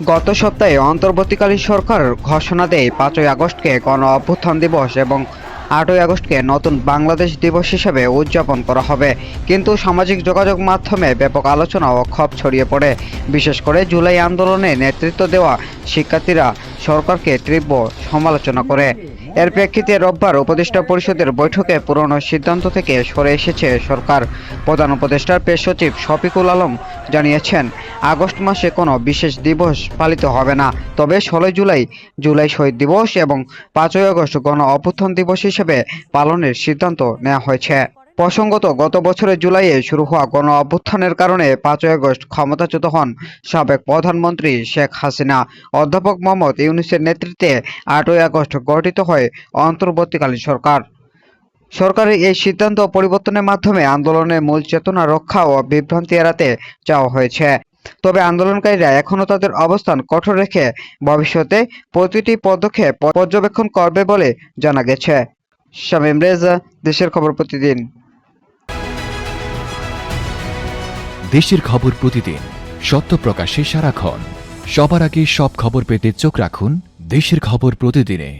গত সপ্তাহে অন্তর্বর্তীকালীন সরকার ঘোষণা দেয় 5ই আগস্টকে গণ অভ্যুত্থান দিবস এবং 8ই আগস্টকে নতুন বাংলাদেশ দিবস হিসেবে উদযাপন করা হবে। কিন্তু সামাজিক যোগাযোগ মাধ্যমে ব্যাপক আলোচনা ও ক্ষোভ ছড়িয়ে পড়ে। বিশেষ করে জুলাই আন্দোলনে নেতৃত্ব দেওয়া শিক্ষার্থীরা সরকারকে তীব্র সমালোচনা করে। এর প্রেক্ষিতে রোববার উপদেষ্টা পরিষদের বৈঠকে পুরনো সিদ্ধান্ত থেকে সরে এসেছে সরকার। প্রধান উপদেষ্টার প্রেস সচিব শফিকুল আলম জানিয়েছেন, আগস্ট মাসে কোনো বিশেষ দিবস পালিত হবে না, তবে 16 জুলাই জুলাই শহীদ দিবস এবং 5ই আগস্ট গণ অভ্যুত্থান দিবস হিসেবে পালনের সিদ্ধান্ত নেওয়া হয়েছে। প্রসঙ্গত, গত বছরের জুলাইয়ে শুরু হওয়া গণ অভ্যুত্থানের কারণে 5ই আগস্ট ক্ষমতাচ্যুত হন সাবেক প্রধানমন্ত্রী শেখ হাসিনা। অধ্যাপক মোহাম্মদ ইউনূসের নেতৃত্বে 8ই আগস্ট গঠিত হয় অন্তর্বর্তীকালীন সরকার। সরকারের এই সিদ্ধান্ত পরিবর্তনের মাধ্যমে আন্দোলনের মূল চেতনা রক্ষা ও বিভ্রান্তি এড়াতে চাওয়া হয়েছে। তবে আন্দোলনকারীরা এখনও তাদের অবস্থান কঠোর রেখে ভবিষ্যতে প্রতিটি পদক্ষেপ পর্যবেক্ষণ করবে বলে জানা গেছে। শামীম রেজা, দেশের খবর প্রতিদিন। দেশের খবর প্রতিদিন, সত্য প্রকাশে সারাক্ষণ। সবার আগে সব খবর পেতে চোখ রাখুন দেশের খবর প্রতিদিনে।